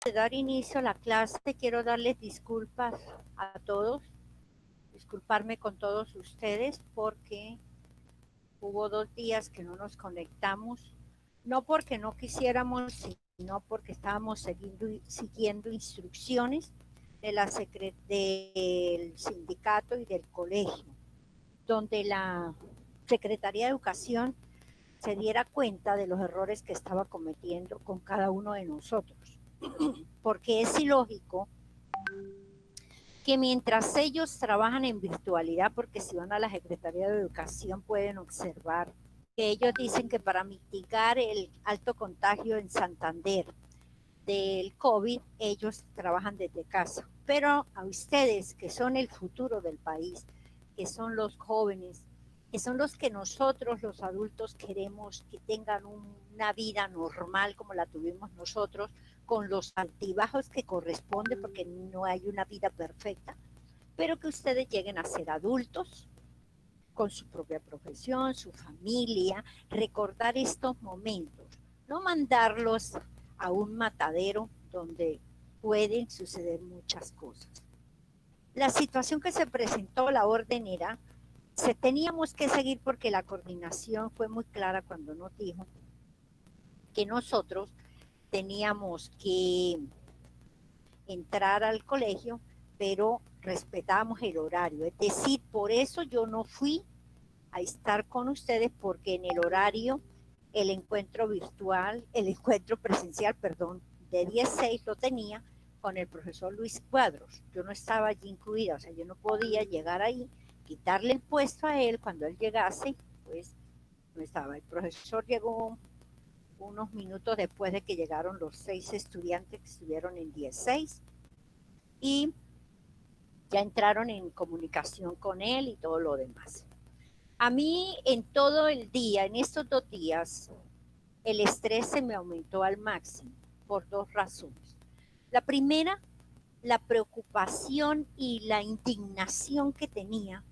de dar inicio a la clase, quiero darles disculpas a todos, disculparme con todos ustedes porque hubo 2 días que no nos conectamos, no porque no quisiéramos, sino porque estábamos siguiendo instrucciones de del sindicato y del colegio, donde la Secretaría de Educación se diera cuenta de los errores que estaba cometiendo con cada uno de nosotros. Porque es ilógico que mientras ellos trabajan en virtualidad, porque si van a la Secretaría de Educación pueden observar que ellos dicen que para mitigar el alto contagio en Santander del COVID, ellos trabajan desde casa. Pero a ustedes, que son el futuro del país, que son los jóvenes, que son los que nosotros, los adultos, queremos que tengan una vida normal como la tuvimos nosotros, con los altibajos que corresponde, porque no hay una vida perfecta, pero que ustedes lleguen a ser adultos con su propia profesión, su familia, recordar estos momentos, no mandarlos a un matadero donde pueden suceder muchas cosas. La situación que se presentó, la orden era, se teníamos que seguir porque la coordinación fue muy clara cuando nos dijo que nosotros teníamos que entrar al colegio, pero respetábamos el horario. Es decir, por eso yo no fui a estar con ustedes porque en el horario, el encuentro virtual, el encuentro presencial, perdón, de 10-6 lo tenía con el profesor Luis Cuadros. Yo no estaba allí incluida, o sea, yo no podía llegar ahí, quitarle el puesto a él cuando él llegase, pues no estaba. El profesor llegó unos minutos después de que llegaron los 6 estudiantes que estuvieron en 16 y ya entraron en comunicación con él y todo lo demás. A mí en todo el día, en estos 2 días, el estrés se me aumentó al máximo por 2 razones. La primera, la preocupación y la indignación que tenía,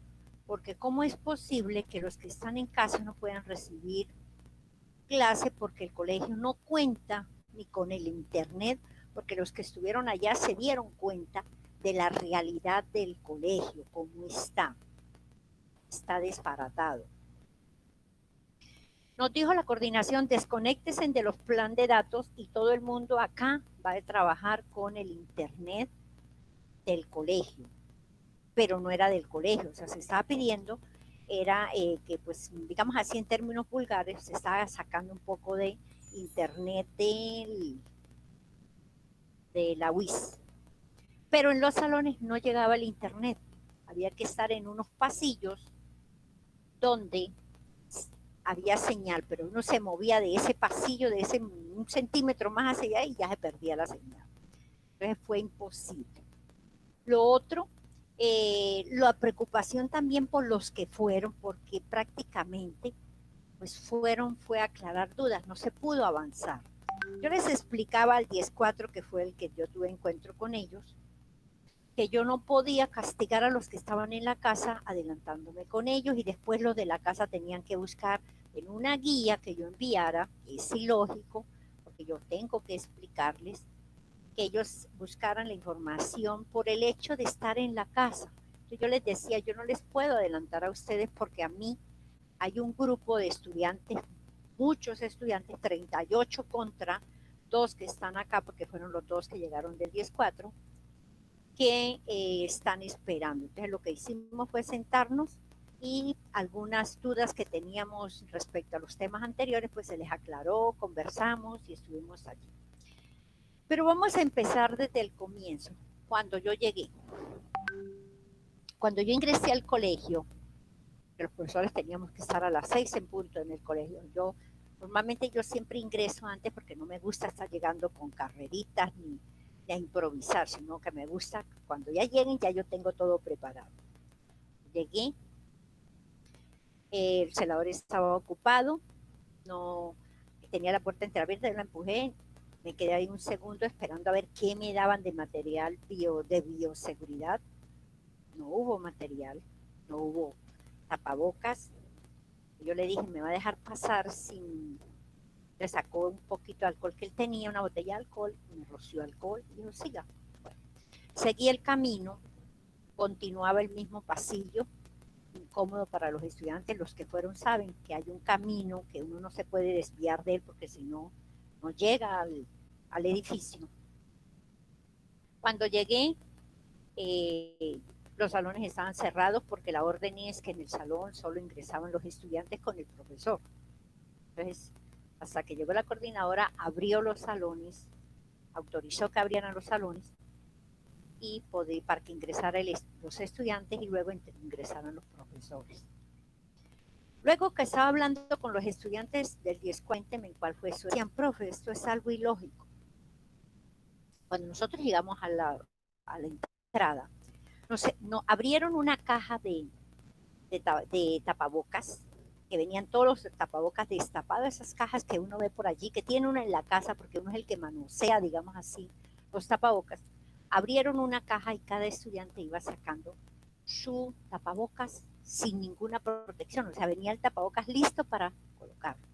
porque cómo es posible que los que están en casa no puedan recibir clase porque el colegio no cuenta ni con el internet, porque los que estuvieron allá se dieron cuenta de la realidad del colegio, cómo está desbaratado. Nos dijo la coordinación, desconéctense de los planes de datos y todo el mundo acá va a trabajar con el internet del colegio, pero no era del colegio, o sea, se estaba pidiendo, era que pues, digamos así en términos vulgares, se estaba sacando un poco de internet de la UIS, pero en los salones no llegaba el internet, había que estar en unos pasillos donde había señal, pero uno se movía de ese pasillo, de ese 1 centímetro más hacia allá y ya se perdía la señal. Entonces fue imposible. Lo otro, la preocupación también por los que fueron, porque prácticamente pues fue a aclarar dudas, no se pudo avanzar. Yo les explicaba al 10-4, que fue el que yo tuve encuentro con ellos, que yo no podía castigar a los que estaban en la casa adelantándome con ellos y después los de la casa tenían que buscar en una guía que yo enviara, que es ilógico, porque yo tengo que explicarles que ellos buscaran la información por el hecho de estar en la casa. Entonces yo les decía, yo no les puedo adelantar a ustedes porque a mí hay un grupo de estudiantes, muchos estudiantes, 38 contra 2 que están acá, porque fueron los 2 que llegaron del 10-4, que están esperando. Entonces lo que hicimos fue sentarnos y algunas dudas que teníamos respecto a los temas anteriores, pues se les aclaró, conversamos y estuvimos allí. Pero vamos a empezar desde el comienzo, cuando yo llegué. Cuando yo ingresé al colegio, los profesores teníamos que estar a las 6 en punto en el colegio. Normalmente yo siempre ingreso antes porque no me gusta estar llegando con carreritas ni a improvisar, sino que me gusta cuando ya lleguen ya yo tengo todo preparado. Llegué, el celador estaba ocupado, no tenía la puerta entreabierta, yo la empujé, me quedé ahí un segundo esperando a ver qué me daban de material de bioseguridad. No hubo material, no hubo tapabocas. Yo le dije, me va a dejar pasar sin Le sacó un poquito de alcohol que él tenía, una botella de alcohol, me roció alcohol y dijo, siga. Bueno, seguí el camino, continuaba el mismo pasillo, incómodo para los estudiantes, los que fueron saben que hay un camino que uno no se puede desviar de él porque si no, no llega al edificio. Cuando llegué, eh, los salones estaban cerrados porque la orden es que en el salón solo ingresaban los estudiantes con el profesor. Entonces, hasta que llegó la coordinadora, abrió los salones, autorizó que abrieran los salones y para que ingresaran los estudiantes y luego ingresaran los profesores. Luego que estaba hablando con los estudiantes del 10, cuénteme cuál fue su... Decían, profe, esto es algo ilógico. Cuando nosotros llegamos a la entrada, no, abrieron una caja de tapabocas, que venían todos los tapabocas destapados, esas cajas que uno ve por allí, que tiene uno en la casa porque uno es el que manosea, digamos así, los tapabocas. Abrieron una caja y cada estudiante iba sacando su tapabocas sin ninguna protección, o sea, venía el tapabocas listo para colocarlo.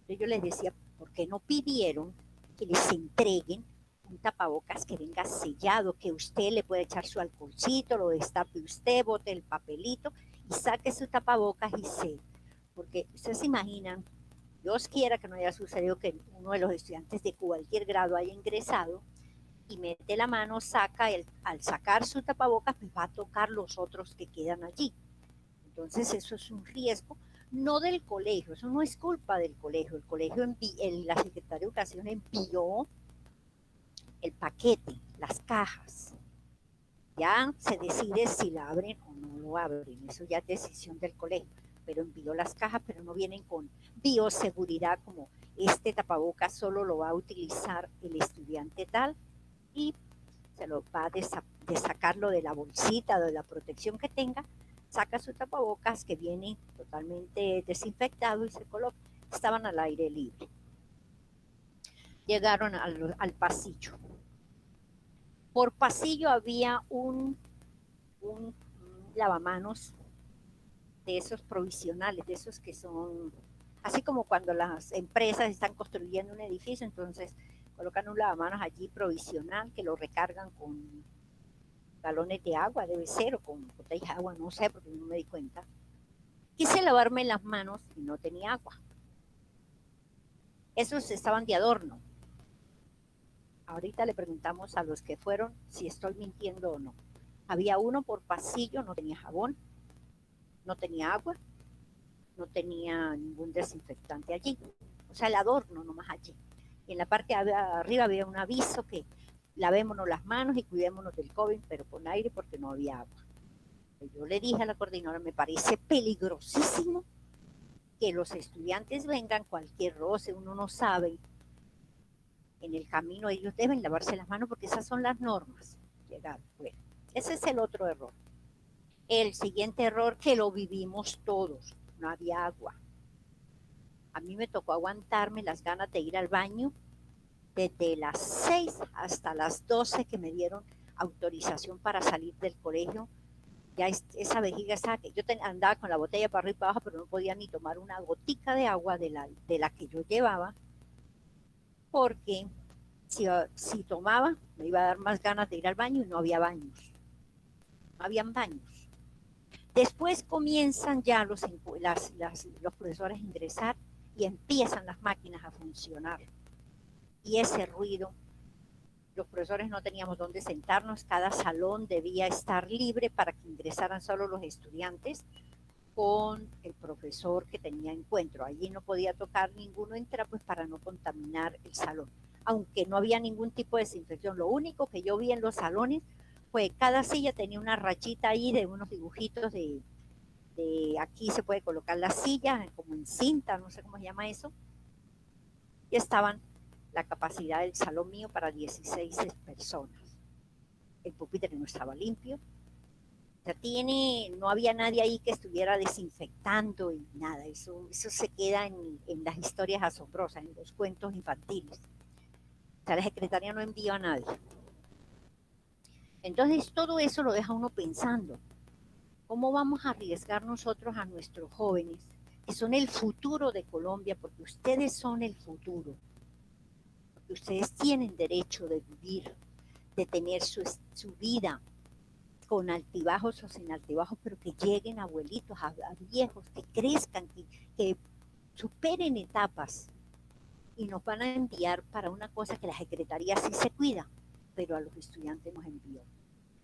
Entonces yo les decía, ¿por qué no pidieron que les entreguen un tapabocas que venga sellado, que usted le puede echar su alcoholcito, lo destape usted, bote el papelito y saque su tapabocas y se... Porque ustedes se imaginan, Dios quiera que no haya sucedido que uno de los estudiantes de cualquier grado haya ingresado y mete la mano, al sacar su tapabocas, pues va a tocar los otros que quedan allí. Entonces eso es un riesgo, no del colegio, eso no es culpa del colegio. El colegio, la Secretaría de Educación envió el paquete, las cajas. Ya se decide si la abren o no lo abren, eso ya es decisión del colegio. Pero envió las cajas, pero no vienen con bioseguridad como este tapabocas solo lo va a utilizar el estudiante tal y se lo va a sacarlo de la bolsita, de la protección que tenga, saca su tapabocas que viene totalmente desinfectado y se coloca. Estaban al aire libre. Llegaron al pasillo. Por pasillo había un lavamanos de esos provisionales, de esos que son, así como cuando las empresas están construyendo un edificio, entonces colocan un lavamanos allí provisional que lo recargan con galones de agua, debe ser, o con botellas de agua, no sé, porque no me di cuenta. Quise lavarme las manos y no tenía agua. Esos estaban de adorno. Ahorita le preguntamos a los que fueron si estoy mintiendo o no. Había uno por pasillo, no tenía jabón, no tenía agua, no tenía ningún desinfectante allí. O sea, el adorno nomás allí. Y en la parte de arriba había un aviso que lavémonos las manos y cuidémonos del COVID, pero con aire porque no había agua. Yo le dije a la coordinadora, me parece peligrosísimo que los estudiantes vengan cualquier roce, uno no sabe, en el camino ellos deben lavarse las manos porque esas son las normas. Llegar, bueno, ese es el otro error. El siguiente error que lo vivimos todos, no había agua. A mí me tocó aguantarme las ganas de ir al baño desde las 6 hasta las 12 que me dieron autorización para salir del colegio. Ya esa vejiga estaba que yo andaba con la botella para arriba y para abajo, pero no podía ni tomar una gotica de agua de la que yo llevaba, porque si tomaba me iba a dar más ganas de ir al baño y no había baños. No habían baños. Después comienzan ya los profesores a ingresar y empiezan las máquinas a funcionar. Y ese ruido, los profesores no teníamos dónde sentarnos, cada salón debía estar libre para que ingresaran solo los estudiantes con el profesor que tenía encuentro. Allí no podía tocar ninguno entrar pues para no contaminar el salón, aunque no había ningún tipo de desinfección. Lo único que yo vi en los salones fue cada silla tenía una rayita ahí de unos dibujitos de aquí se puede colocar la silla como en cinta, no sé cómo se llama eso, y estaban la capacidad del salón mío para 16 personas. El pupitre no estaba limpio, o sea, no había nadie ahí que estuviera desinfectando y nada, eso se queda en las historias asombrosas, en los cuentos infantiles. O sea, la secretaria no envió a nadie. Entonces todo eso lo deja uno pensando, ¿cómo vamos a arriesgar nosotros a nuestros jóvenes que son el futuro de Colombia, porque ustedes son el futuro, porque ustedes tienen derecho de vivir, de tener su vida con altibajos o sin altibajos, pero que lleguen abuelitos, a viejos, que crezcan, que superen etapas y nos van a enviar para una cosa que la Secretaría sí se cuida, pero a los estudiantes nos envió.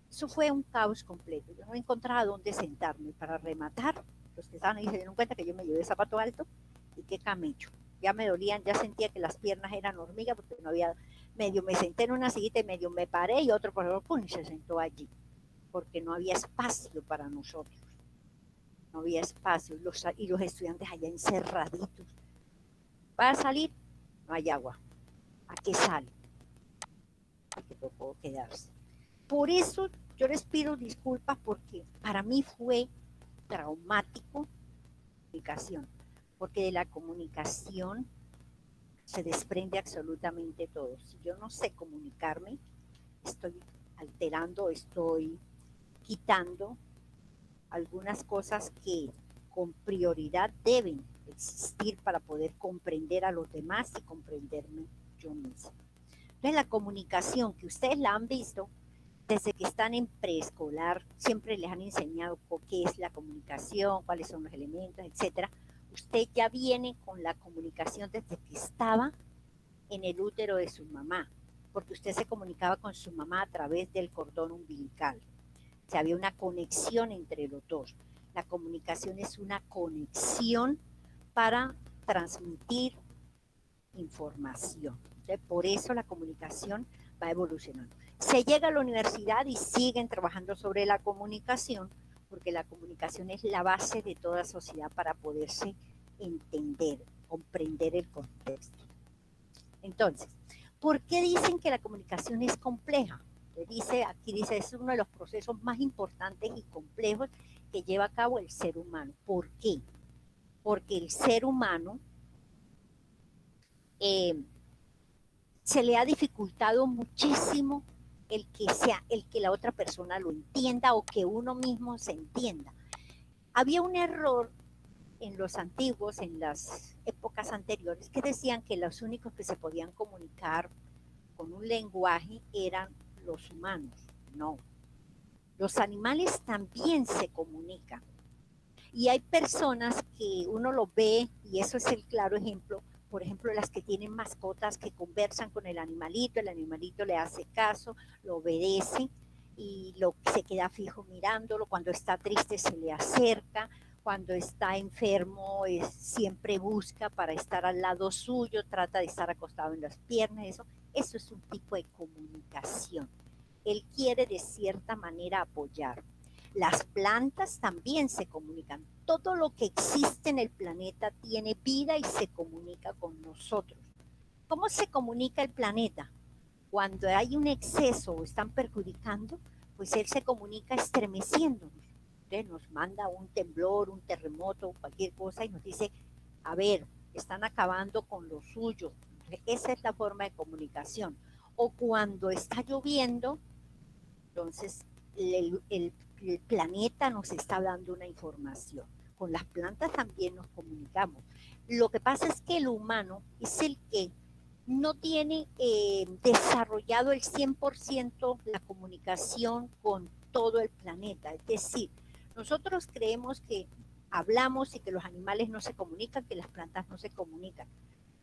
Eso fue un caos completo. Yo no encontraba dónde sentarme para rematar. Los que estaban ahí se dieron cuenta que yo me llevé zapato alto y qué camello. Ya me dolían, ya sentía que las piernas eran hormigas porque no había, medio me senté en una sillita y medio me paré y otro por pum, se sentó allí porque no había espacio para nosotros. No había espacio y los estudiantes allá encerraditos. ¿Va a salir? No hay agua. ¿A qué sale? Porque tocó quedarse. Por eso yo les pido disculpas porque para mí fue traumático la comunicación, porque de la comunicación se desprende absolutamente todo. Si yo no sé comunicarme, estoy alterando, estoy quitando algunas cosas que con prioridad deben existir para poder comprender a los demás y comprenderme yo misma. Entonces la comunicación que ustedes la han visto desde que están en preescolar, siempre les han enseñado qué es la comunicación, cuáles son los elementos, etcétera. Usted ya viene con la comunicación desde que estaba en el útero de su mamá, porque usted se comunicaba con su mamá a través del cordón umbilical. O sea, había una conexión entre los dos. La comunicación es una conexión para transmitir información. Entonces, por eso la comunicación va evolucionando. Se llega a la universidad y siguen trabajando sobre la comunicación, porque la comunicación es la base de toda sociedad para poderse entender, comprender el contexto. Entonces, ¿por qué dicen que la comunicación es compleja? Aquí dice, es uno de los procesos más importantes y complejos que lleva a cabo el ser humano. ¿Por qué? Porque el ser humano se le ha dificultado muchísimo el que la otra persona lo entienda o que uno mismo se entienda. Había un error en los antiguos, en las épocas anteriores, que decían que los únicos que se podían comunicar con un lenguaje eran los humanos. No. Los animales también se comunican. Y hay personas que uno lo ve, y eso es el claro ejemplo, por ejemplo, las que tienen mascotas que conversan con el animalito le hace caso, lo obedece y se queda fijo mirándolo, cuando está triste se le acerca, cuando está enfermo siempre busca para estar al lado suyo, trata de estar acostado en las piernas, eso es un tipo de comunicación. Él quiere de cierta manera apoyar. Las plantas también se comunican. Todo lo que existe en el planeta tiene vida y se comunica con nosotros. ¿Cómo se comunica el planeta? Cuando hay un exceso o están perjudicando, pues él se comunica estremeciéndonos. Entonces nos manda un temblor, un terremoto, cualquier cosa y nos dice, a ver, están acabando con lo suyo. Esa es la forma de comunicación. O cuando está lloviendo, entonces el planeta nos está dando una información. Con las plantas también nos comunicamos. Lo que pasa es que el humano es el que no tiene desarrollado el 100% la comunicación con todo el planeta. Es decir, nosotros creemos que hablamos y que los animales no se comunican, que las plantas no se comunican.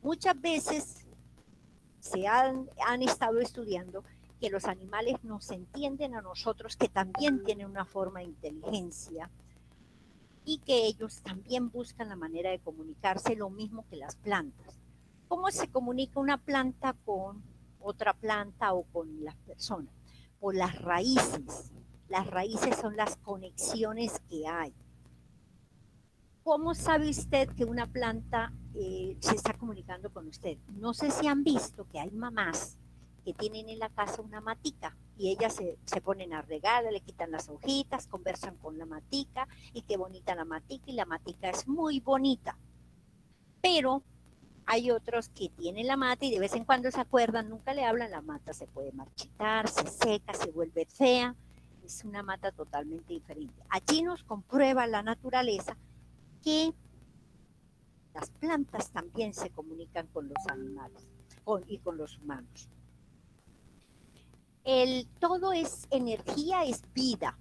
Muchas veces se han estado estudiando que los animales nos entienden a nosotros, que también tienen una forma de inteligencia y que ellos también buscan la manera de comunicarse lo mismo que las plantas. ¿Cómo se comunica una planta con otra planta o con las personas? Por las raíces. Las raíces son las conexiones que hay. ¿Cómo sabe usted que una planta se está comunicando con usted? No sé si han visto que hay mamás que tienen en la casa una matica y ellas se ponen a regar, le quitan las hojitas, conversan con la matica y qué bonita la matica y la matica es muy bonita. Pero hay otros que tienen la mata y de vez en cuando se acuerdan, nunca le hablan, la mata se puede marchitar, se seca, se vuelve fea, es una mata totalmente diferente. Allí nos comprueba la naturaleza que Las plantas también se comunican con los animales y con los humanos. Todo es energía, es vida.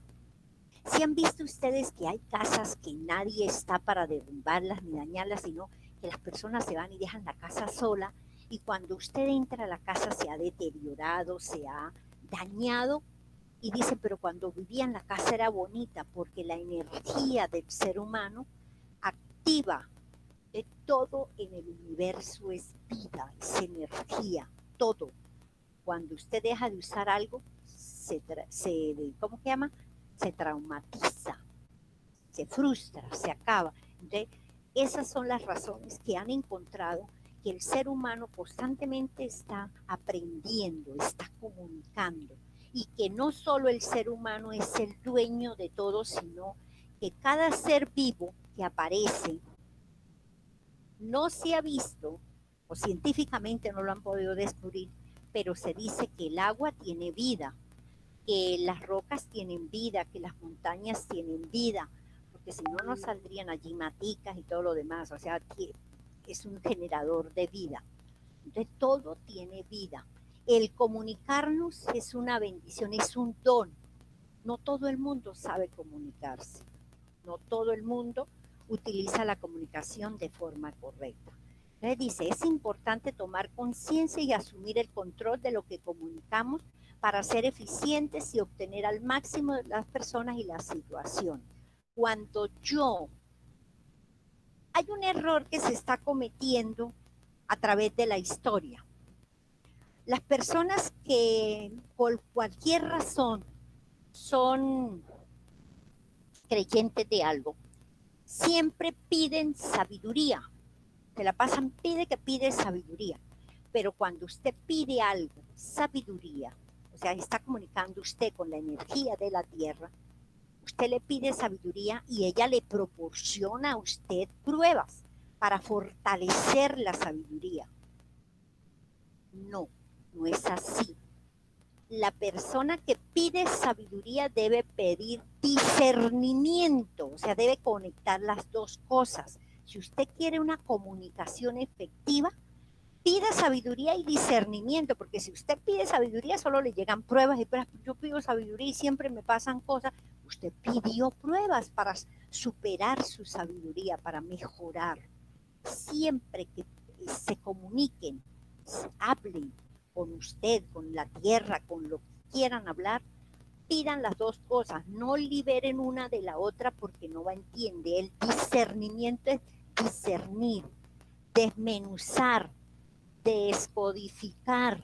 Si han visto ustedes que hay casas que nadie está para derrumbarlas ni dañarlas, sino que las personas se van y dejan la casa sola, y cuando usted entra a la casa se ha deteriorado, se ha dañado, y dice, pero cuando vivía en la casa era bonita, porque la energía del ser humano activa de todo en el universo, es vida, es energía, todo. Cuando usted deja de usar algo, ¿cómo se llama? Se traumatiza, se frustra, se acaba. Entonces, esas son las razones que han encontrado que el ser humano constantemente está aprendiendo, está comunicando, y que no solo el ser humano es el dueño de todo, sino que cada ser vivo que aparece no se ha visto, o científicamente no lo han podido descubrir, pero se dice que el agua tiene vida, que las rocas tienen vida, que las montañas tienen vida, porque si no, no saldrían allí maticas y todo lo demás, o sea, que es un generador de vida. Entonces, todo tiene vida. El comunicarnos es una bendición, es un don. No todo el mundo sabe comunicarse, no todo el mundo utiliza la comunicación de forma correcta. Entonces dice, es importante tomar conciencia y asumir el control de lo que comunicamos para ser eficientes y obtener al máximo de las personas y las situaciones. Cuando hay un error que se está cometiendo a través de la historia. Las personas que por cualquier razón son creyentes de algo, siempre piden sabiduría. Se la pasan, pide sabiduría. Pero cuando usted pide algo, sabiduría, o sea, está comunicando usted con la energía de la tierra, usted le pide sabiduría y ella le proporciona a usted pruebas para fortalecer la sabiduría. No, no es así. La persona que pide sabiduría debe pedir discernimiento, o sea, debe conectar las dos cosas. Si usted quiere una comunicación efectiva, pida sabiduría y discernimiento, porque si usted pide sabiduría solo le llegan pruebas y pruebas. Yo pido sabiduría y siempre me pasan cosas. Usted pidió pruebas para superar su sabiduría, para mejorar. Siempre que se comuniquen, hablen con usted, con la tierra, con lo que quieran hablar, pidan las dos cosas, no liberen una de la otra porque no va a entender. El discernimiento es discernir, desmenuzar, descodificar,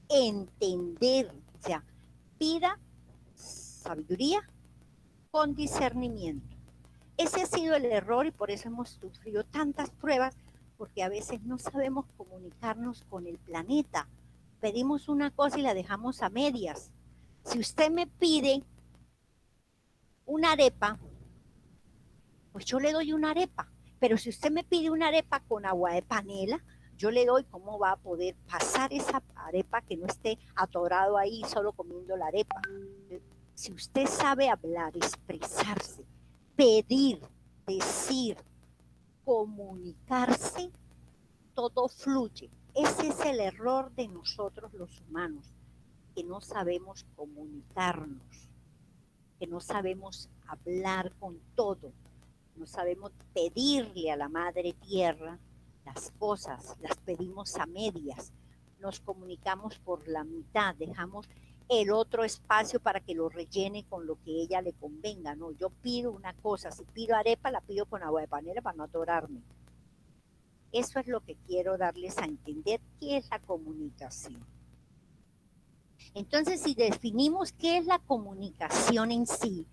entender. O sea, pida sabiduría con discernimiento. Ese ha sido el error y por eso hemos sufrido tantas pruebas, porque a veces no sabemos comunicarnos con el planeta. Pedimos una cosa y la dejamos a medias. Si usted me pide una arepa, pues yo le doy una arepa. Pero si usted me pide una arepa con agua de panela, yo le doy cómo va a poder pasar esa arepa que no esté atorado ahí solo comiendo la arepa. Si usted sabe hablar, expresarse, pedir, decir, comunicarse, todo fluye. Ese es el error de nosotros los humanos, que no sabemos comunicarnos, que no sabemos hablar con todo, no sabemos pedirle a la madre tierra las cosas, las pedimos a medias, nos comunicamos por la mitad, dejamos el otro espacio para que lo rellene con lo que ella le convenga. No, yo pido una cosa, si pido arepa la pido con agua de panela para no atorarme. Eso es lo que quiero darles a entender, qué es la comunicación. Entonces, si definimos qué es la comunicación en sí,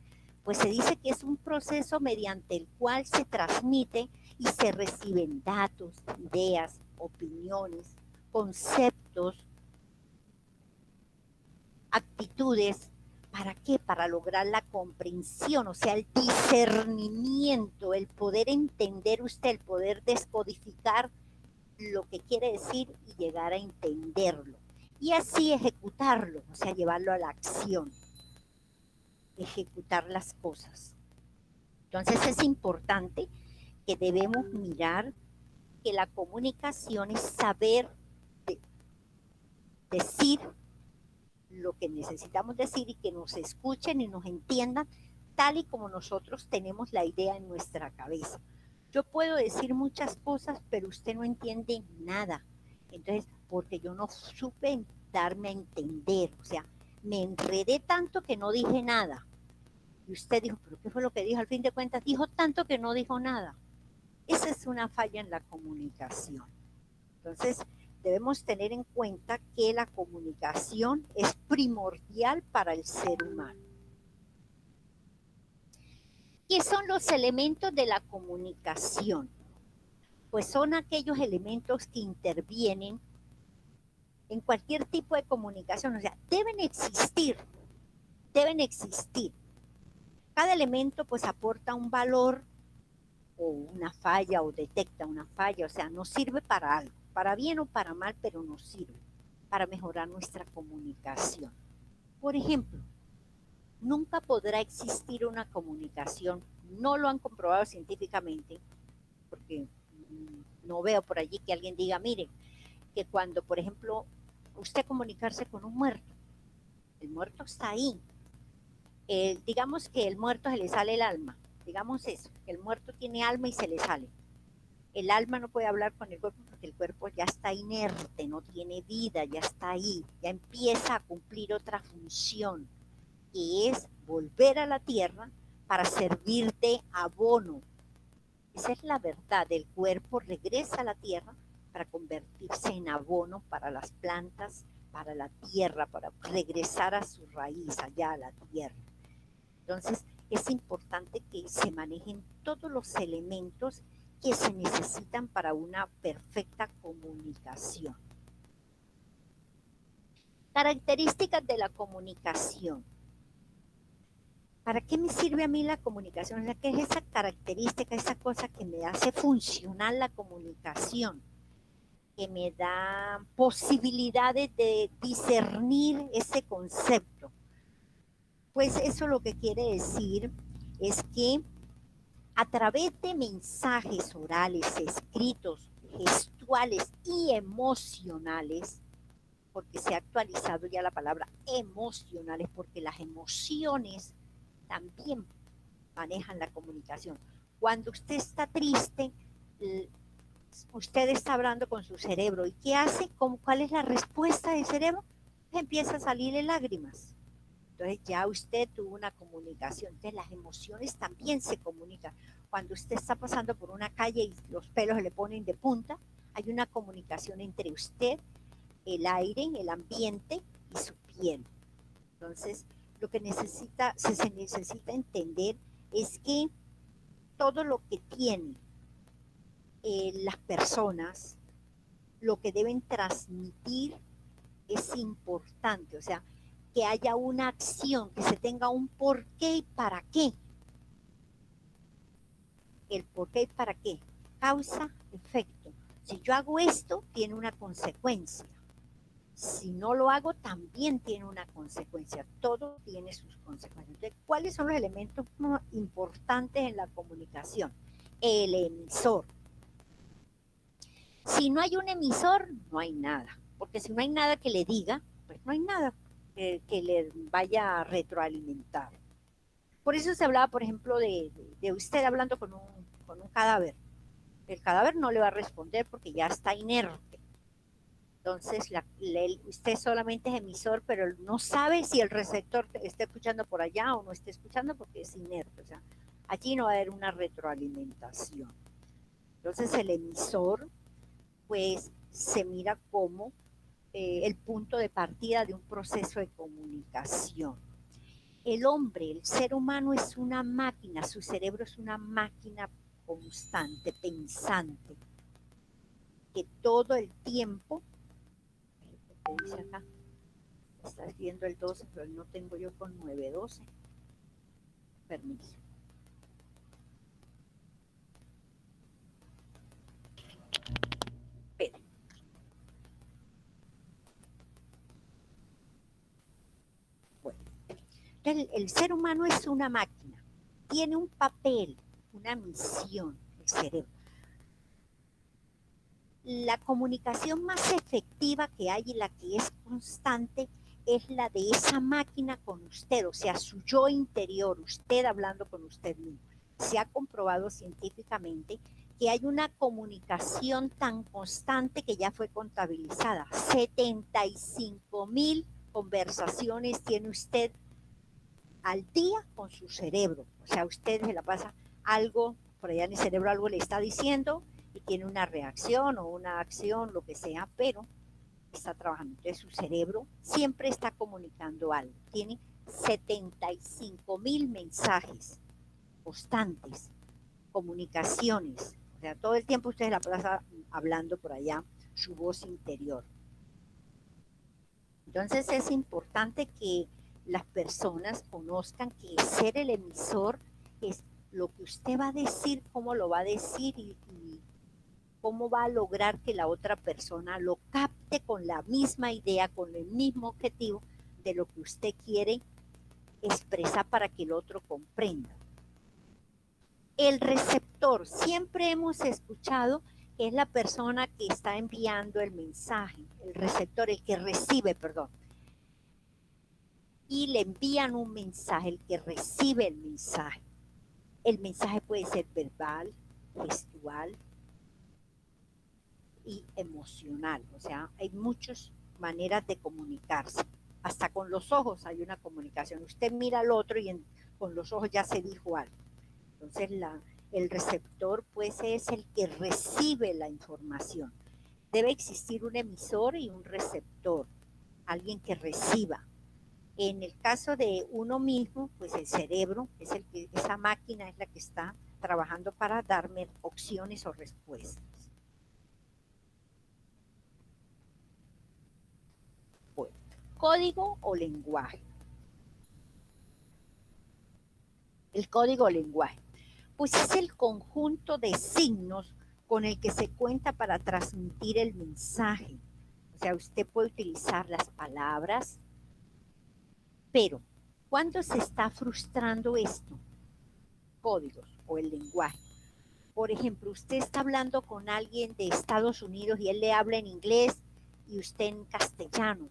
pues se dice que es un proceso mediante el cual se transmite y se reciben datos, ideas, opiniones, conceptos, actitudes. ¿Para qué? Para lograr la comprensión, o sea, el discernimiento, el poder entender usted, el poder descodificar lo que quiere decir y llegar a entenderlo. Y así ejecutarlo, o sea, llevarlo a la acción, ejecutar las cosas. Entonces es importante que debemos mirar que la comunicación es saber de, decir lo que necesitamos decir y que nos escuchen y nos entiendan tal y como nosotros tenemos la idea en nuestra cabeza. Yo puedo decir muchas cosas, pero usted no entiende nada. Entonces, porque yo no supe darme a entender, o sea, me enredé tanto que no dije nada. Y usted dijo, pero ¿qué fue lo que dijo? Al fin de cuentas, dijo tanto que no dijo nada. Esa es una falla en la comunicación. Entonces, debemos tener en cuenta que la comunicación es primordial para el ser humano. ¿Qué son los elementos de la comunicación? Pues son aquellos elementos que intervienen en cualquier tipo de comunicación, o sea, deben existir. Cada elemento pues aporta un valor o una falla o detecta una falla, o sea, nos sirve para algo, para bien o para mal, pero nos sirve para mejorar nuestra comunicación. Por ejemplo, nunca podrá existir una comunicación, no lo han comprobado científicamente, porque no veo por allí que alguien diga, mire, que cuando, por ejemplo, usted comunicarse con un muerto, el muerto está ahí, digamos que el muerto se le sale el alma, digamos eso, que el muerto tiene alma y se le sale. El alma no puede hablar con el cuerpo porque el cuerpo ya está inerte, no tiene vida, ya está ahí, ya empieza a cumplir otra función, que es volver a la tierra para servir de abono. Esa es la verdad, el cuerpo regresa a la tierra para convertirse en abono para las plantas, para la tierra, para regresar a su raíz, allá a la tierra. Entonces, es importante que se manejen todos los elementos que se necesitan para una perfecta comunicación. Características de la comunicación. ¿Para qué me sirve a mí la comunicación? O sea, ¿qué es esa característica, esa cosa que me hace funcionar la comunicación? Que me da posibilidades de discernir ese concepto. Pues eso lo que quiere decir es que a través de mensajes orales, escritos, gestuales y emocionales, porque se ha actualizado ya la palabra emocionales, porque las emociones también manejan la comunicación. Cuando usted está triste, usted está hablando con su cerebro. ¿Y qué hace? ¿Cuál es la respuesta del cerebro? Empieza a salirle lágrimas. Entonces ya usted tuvo una comunicación. Entonces las emociones también se comunican. Cuando usted está pasando por una calle y los pelos se le ponen de punta, hay una comunicación entre usted, el aire, el ambiente y su piel. Entonces, lo que se necesita entender es que todo lo que tienen las personas, lo que deben transmitir es importante, o sea, que haya una acción, que se tenga un por qué y para qué. El por qué y para qué. Causa, efecto. Si yo hago esto, tiene una consecuencia. Si no lo hago, también tiene una consecuencia. Todo tiene sus consecuencias. Entonces, ¿cuáles son los elementos más importantes en la comunicación? El emisor. Si no hay un emisor, no hay nada. Porque si no hay nada que le diga, pues no hay nada que le vaya a retroalimentar. Por eso se hablaba, por ejemplo, de usted hablando con un cadáver. El cadáver no le va a responder porque ya está inerte. Entonces, usted solamente es emisor, pero no sabe si el receptor está escuchando por allá o no está escuchando porque es inerte. O sea, allí no va a haber una retroalimentación. Entonces, el emisor, pues, se mira como el punto de partida de un proceso de comunicación. El hombre, el ser humano es una máquina, su cerebro es una máquina constante, pensante, que todo el tiempo, ¿qué dice acá? Está escribiendo el 12, pero no tengo yo con 9:12. Permiso. Espera. Bueno, el ser humano es una máquina, tiene un papel, una misión, el cerebro. La comunicación más efectiva que hay y la que es constante es la de esa máquina con usted, o sea, su yo interior, usted hablando con usted mismo. Se ha comprobado científicamente que hay una comunicación tan constante que ya fue contabilizada. 75,000 conversaciones tiene usted al día con su cerebro. O sea, usted se la pasa algo, por allá en el cerebro algo le está diciendo y tiene una reacción o una acción, lo que sea, pero está trabajando. Entonces su cerebro siempre está comunicando algo. Tiene 75,000 mensajes constantes, comunicaciones. O sea, todo el tiempo usted la pasa hablando por allá su voz interior. Entonces es importante que las personas conozcan que ser el emisor es lo que usted va a decir, cómo lo va a decir y cómo va a lograr que la otra persona lo capte con la misma idea, con el mismo objetivo de lo que usted quiere expresar para que el otro comprenda. El receptor, siempre hemos escuchado que es la persona que está enviando el mensaje, el receptor, el que recibe, perdón. Y le envían un mensaje, el que recibe el mensaje. El mensaje puede ser verbal, gestual y emocional. O sea, hay muchas maneras de comunicarse. Hasta con los ojos hay una comunicación. Usted mira al otro y con los ojos ya se dijo algo. Entonces, el receptor pues es el que recibe la información. Debe existir un emisor y un receptor, alguien que reciba. En el caso de uno mismo, pues el cerebro es el que, esa máquina es la que está trabajando para darme opciones o respuestas. Bueno, código o lenguaje. El código o lenguaje, pues es el conjunto de signos con el que se cuenta para transmitir el mensaje. O sea, usted puede utilizar las palabras, pero ¿cuándo se está frustrando esto? Códigos o el lenguaje. Por ejemplo, usted está hablando con alguien de Estados Unidos y él le habla en inglés y usted en castellano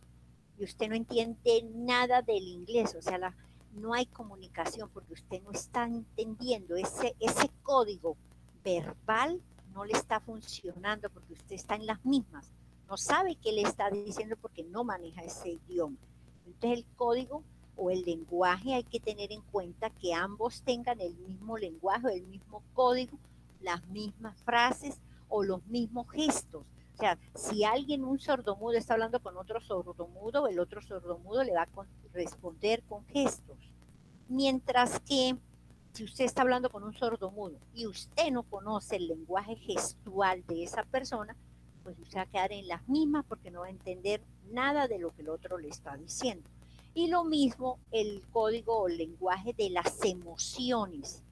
y usted no entiende nada del inglés, o sea, no hay comunicación porque usted no está entendiendo ese código verbal, no le está funcionando porque usted está en las mismas, no sabe qué le está diciendo porque no maneja ese idioma. Entonces el código o el lenguaje hay que tener en cuenta que ambos tengan el mismo lenguaje, el mismo código, las mismas frases o los mismos gestos. O sea, si alguien, un sordomudo, está hablando con otro sordomudo, el otro sordomudo le va a responder con gestos. Mientras que si usted está hablando con un sordomudo y usted no conoce el lenguaje gestual de esa persona, pues usted va a quedar en las mismas porque no va a entender nada de lo que el otro le está diciendo. Y lo mismo el código o el lenguaje de las emociones.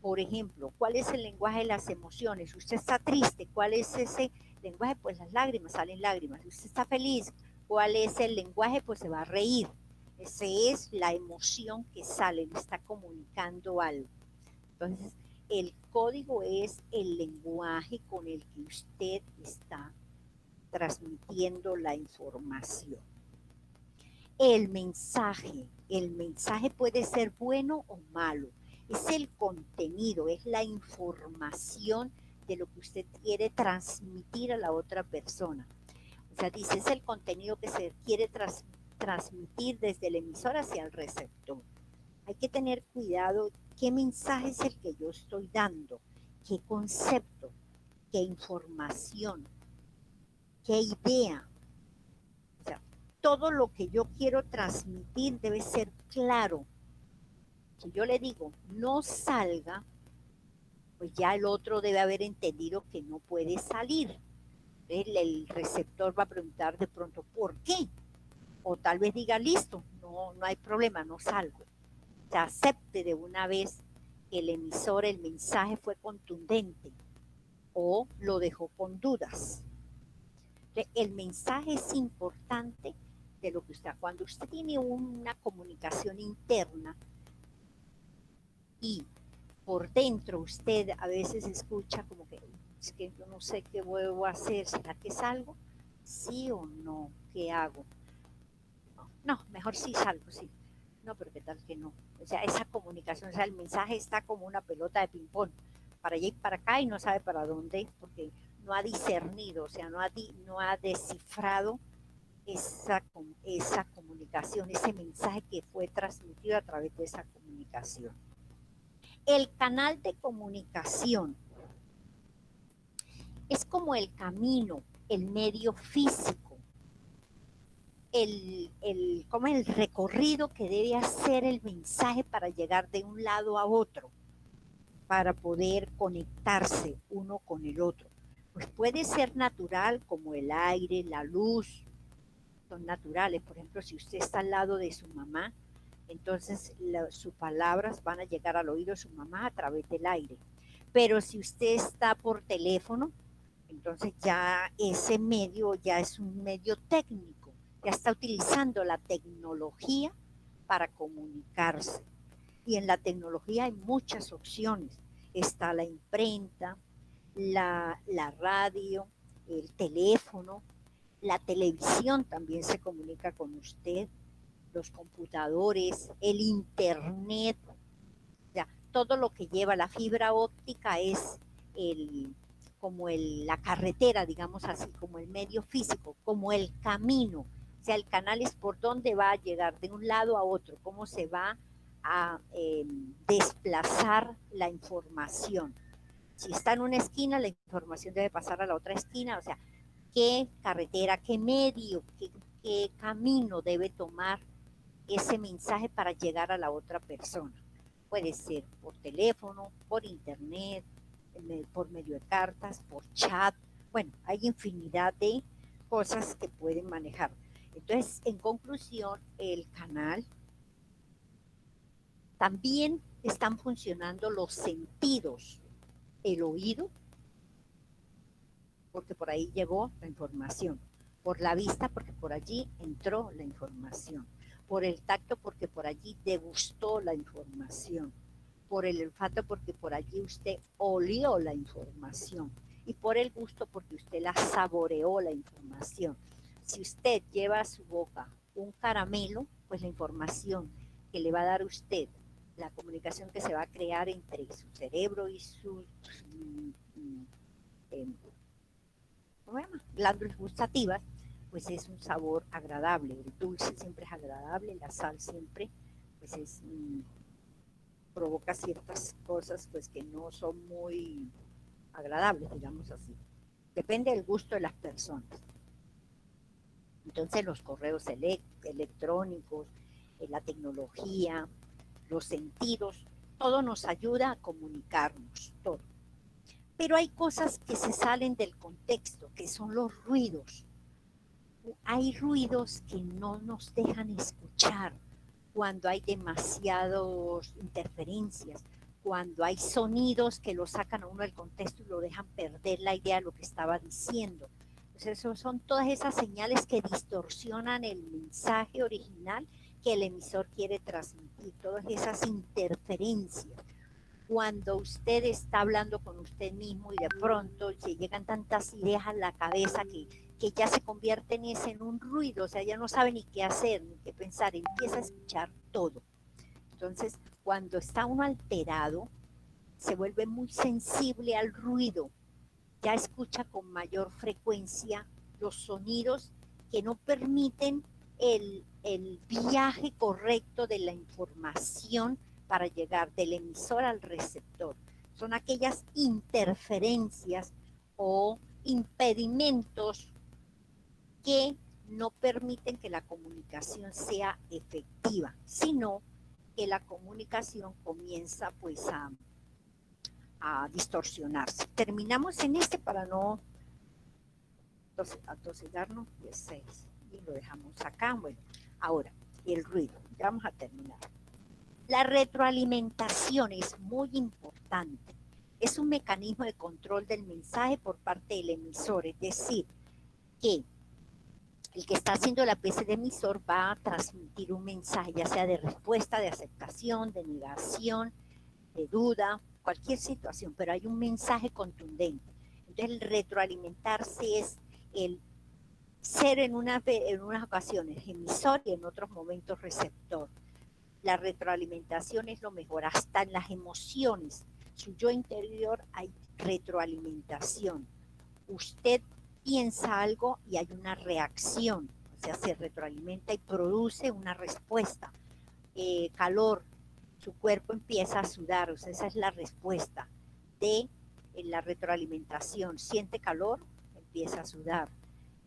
Por ejemplo, ¿cuál es el lenguaje de las emociones? Usted está triste, ¿cuál es ese lenguaje? Pues las lágrimas, salen lágrimas. Usted está feliz, ¿cuál es el lenguaje? Pues se va a reír. Esa es la emoción que sale, le está comunicando algo. Entonces, el código es el lenguaje con el que usted está transmitiendo la información. El mensaje puede ser bueno o malo. Es el contenido, es la información de lo que usted quiere transmitir a la otra persona. O sea, dice, es el contenido que se quiere transmitir desde el emisor hacia el receptor. Hay que tener cuidado qué mensaje es el que yo estoy dando, qué concepto, qué información, qué idea. O sea, todo lo que yo quiero transmitir debe ser claro. Si yo le digo no salga, pues ya el otro debe haber entendido que no puede salir. El receptor va a preguntar de pronto, ¿por qué? O tal vez diga, listo, no hay problema, no salgo. O sea, acepte de una vez que el emisor, el mensaje fue contundente o lo dejó con dudas. El mensaje es importante de lo que usted, cuando usted tiene una comunicación interna y por dentro usted a veces escucha como que es que yo no sé qué vuelvo a hacer, ¿será que salgo? ¿Sí o no? ¿Qué hago? No, mejor sí salgo, sí. No, pero qué tal que no. O sea, esa comunicación, o sea, el mensaje está como una pelota de ping-pong, para allá y para acá y no sabe para dónde, porque no ha discernido, o sea, no ha descifrado esa comunicación, ese mensaje que fue transmitido a través de esa comunicación. El canal de comunicación es como el camino, el medio físico, como el recorrido que debe hacer el mensaje para llegar de un lado a otro, para poder conectarse uno con el otro. Pues puede ser natural como el aire, la luz, son naturales. Por ejemplo, si usted está al lado de su mamá, entonces sus palabras van a llegar al oído de su mamá a través del aire. Pero si usted está por teléfono, entonces ya ese medio ya es un medio técnico, ya está utilizando la tecnología para comunicarse. Y en la tecnología hay muchas opciones. Está la imprenta, la radio, el teléfono, la televisión también se comunica con usted, los computadores, el internet, o sea, todo lo que lleva la fibra óptica es la carretera, digamos así, como el medio físico, como el camino. O sea, el canal es por dónde va a llegar de un lado a otro, cómo se va a desplazar la información. Si está en una esquina, la información debe pasar a la otra esquina, o sea, qué carretera, qué medio, qué camino debe tomar ese mensaje para llegar a la otra persona. Puede ser por teléfono, por internet, por medio de cartas, por chat. Bueno, hay infinidad de cosas que pueden manejar. Entonces, en conclusión, el canal también están funcionando los sentidos, el oído, porque por ahí llegó la información, por la vista, porque por allí entró la información, por el tacto, porque por allí degustó la información, por el olfato, porque por allí usted olió la información, y por el gusto, porque usted la saboreó la información. Si usted lleva a su boca un caramelo, pues la información que le va a dar usted, la comunicación que se va a crear entre su cerebro y sus eh, ¿cómo se llama? Glándulas gustativas, pues es un sabor agradable. El dulce siempre es agradable, la sal siempre pues provoca ciertas cosas pues que no son muy agradables, digamos así. Depende del gusto de las personas. Entonces los correos electrónicos, la tecnología, los sentidos, todo nos ayuda a comunicarnos, todo. Pero hay cosas que se salen del contexto, que son los ruidos. Hay ruidos que no nos dejan escuchar cuando hay demasiadas interferencias, cuando hay sonidos que lo sacan a uno del contexto y lo dejan perder la idea de lo que estaba diciendo. Entonces, eso son todas esas señales que distorsionan el mensaje original que el emisor quiere transmitir, todas esas interferencias cuando usted está hablando con usted mismo y de pronto se llegan tantas ideas a la cabeza que ya se convierte en ese en un ruido, o sea, ya no sabe ni qué hacer, ni qué pensar, empieza a escuchar todo. Entonces, cuando está uno alterado, se vuelve muy sensible al ruido, ya escucha con mayor frecuencia los sonidos que no permiten el viaje correcto de la información para llegar del emisor al receptor. Son aquellas interferencias o impedimentos que no permiten que la comunicación sea efectiva, sino que la comunicación comienza pues a distorsionarse. Terminamos en este para no atosigarnos de 6 y lo dejamos acá. Bueno, ahora el ruido, ya vamos a terminar. La retroalimentación es muy importante. Es un mecanismo de control del mensaje por parte del emisor, es decir, que el que está haciendo la PC de emisor va a transmitir un mensaje, ya sea de respuesta, de aceptación, de negación, de duda, cualquier situación, pero hay un mensaje contundente. Entonces el retroalimentarse es el ser en unas ocasiones emisor y en otros momentos receptor. La retroalimentación es lo mejor, hasta en las emociones. Su yo interior hay retroalimentación. Usted piensa algo y hay una reacción, o sea, se retroalimenta y produce una respuesta. Calor, su cuerpo empieza a sudar, o sea, esa es la respuesta de la retroalimentación. Siente calor, empieza a sudar.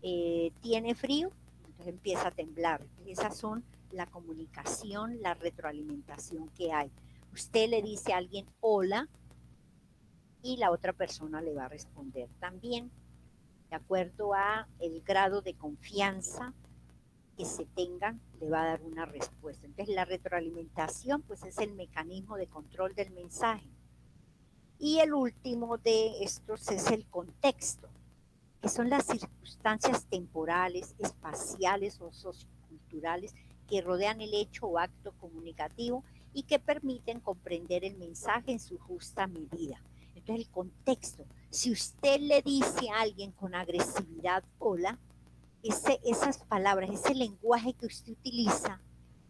Tiene frío, entonces empieza a temblar. Esas son la comunicación, la retroalimentación que hay. Usted le dice a alguien hola y la otra persona le va a responder también, de acuerdo a el grado de confianza que se tengan, le va a dar una respuesta. Entonces la retroalimentación pues es el mecanismo de control del mensaje. Y el último de estos es el contexto, que son las circunstancias temporales, espaciales o socioculturales que rodean el hecho o acto comunicativo y que permiten comprender el mensaje en su justa medida. Entonces el contexto, si usted le dice a alguien con agresividad hola, esas palabras, ese lenguaje que usted utiliza,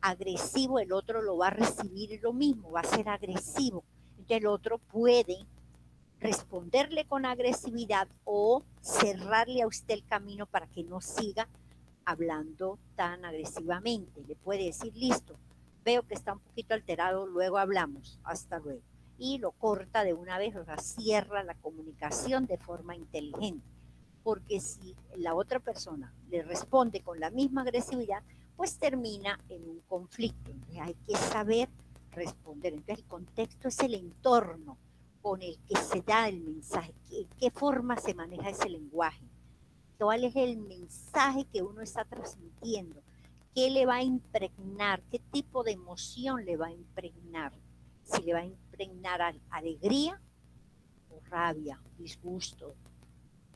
agresivo, el otro lo va a recibir lo mismo, va a ser agresivo. Entonces el otro puede responderle con agresividad o cerrarle a usted el camino para que no siga hablando tan agresivamente. Le puede decir, listo, veo que está un poquito alterado, luego hablamos, hasta luego. Y lo corta de una vez, o sea, cierra la comunicación de forma inteligente. Porque si la otra persona le responde con la misma agresividad, pues termina en un conflicto. Entonces hay que saber responder. Entonces el contexto es el entorno con el que se da el mensaje, en qué forma se maneja ese lenguaje, cuál es el mensaje que uno está transmitiendo, qué le va a impregnar, qué tipo de emoción le va a impregnar, si le va a impregnar alegría o rabia, disgusto,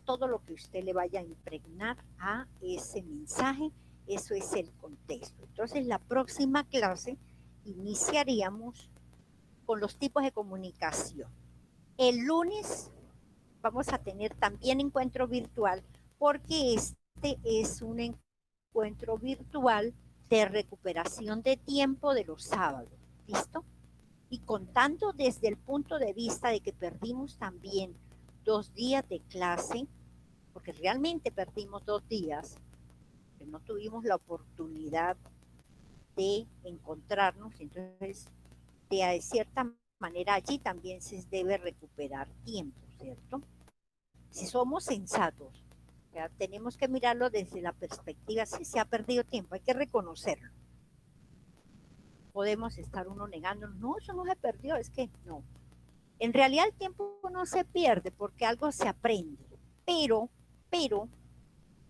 todo lo que usted le vaya a impregnar a ese mensaje, eso es el contexto. Entonces la próxima clase iniciaríamos con los tipos de comunicación. El lunes vamos a tener también encuentro virtual porque este es un encuentro virtual de recuperación de tiempo de los sábados. ¿Listo? Y contando desde el punto de vista de que perdimos también 2 días de clase, porque realmente perdimos 2 días, que no tuvimos la oportunidad de encontrarnos, entonces de cierta manera allí también se debe recuperar tiempo, ¿cierto? Si somos sensatos, ya tenemos que mirarlo desde la perspectiva, si se ha perdido tiempo, hay que reconocerlo. Podemos estar uno negando, no, eso no se perdió, es que no. En realidad el tiempo no se pierde porque algo se aprende, pero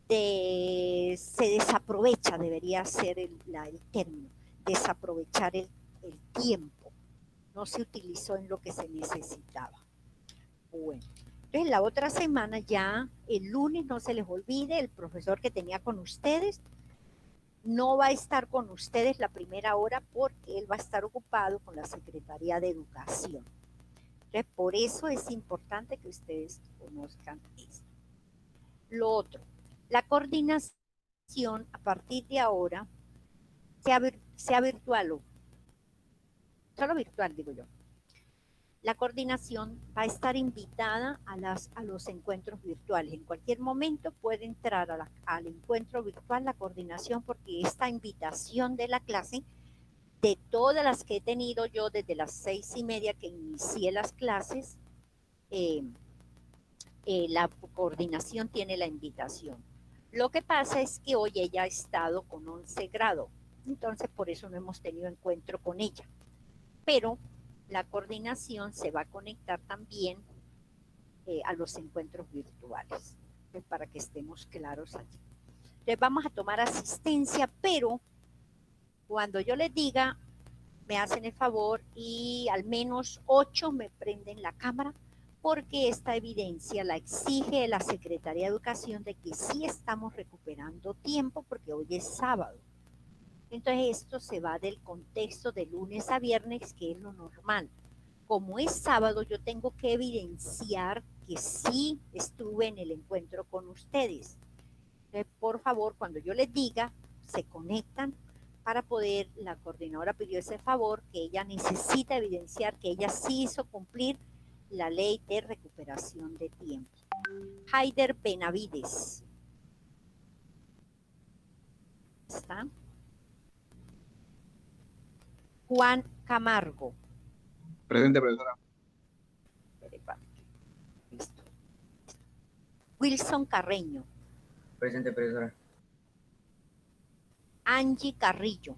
se desaprovecha, debería ser el término, desaprovechar el tiempo, no se utilizó en lo que se necesitaba. Bueno, entonces la otra semana ya, el lunes, no se les olvide, el profesor que tenía con ustedes no va a estar con ustedes la primera hora porque él va a estar ocupado con la Secretaría de Educación. Entonces, por eso es importante que ustedes conozcan esto. Lo otro, la coordinación a partir de ahora, sea virtual o solo virtual, digo yo. La coordinación va a estar invitada a los encuentros virtuales. En cualquier momento puede entrar al encuentro virtual la coordinación porque esta invitación de la clase, de todas las que he tenido yo desde las 6:30 que inicié las clases, la coordinación tiene la invitación. Lo que pasa es que hoy ella ha estado con 11 grados, entonces por eso no hemos tenido encuentro con ella. Pero la coordinación se va a conectar también a los encuentros virtuales, para que estemos claros allí. Entonces vamos a tomar asistencia, pero cuando yo les diga, me hacen el favor y al menos 8 me prenden la cámara, porque esta evidencia la exige la Secretaría de Educación de que sí estamos recuperando tiempo porque hoy es sábado. Entonces esto se va del contexto de lunes a viernes, que es lo normal. Como es sábado, yo tengo que evidenciar que sí estuve en el encuentro con ustedes. Entonces, por favor, cuando yo les diga, se conectan para poder, la coordinadora pidió ese favor, que ella necesita evidenciar que ella sí hizo cumplir la ley de recuperación de tiempo. Haider Benavides. ¿Está? Juan Camargo. Presente, profesora. Listo. Wilson Carreño. Presente, profesora. Angie Carrillo.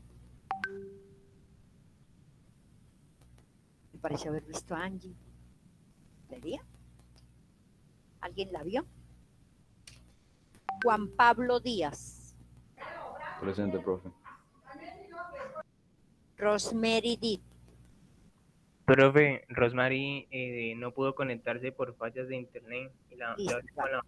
Me parece haber visto a Angie. ¿Sería? ¿Alguien la vio? Juan Pablo Díaz. Presente, profe. Rosemary Did. Profe, Rosemary no pudo conectarse por fallas de internet y la Listo, con la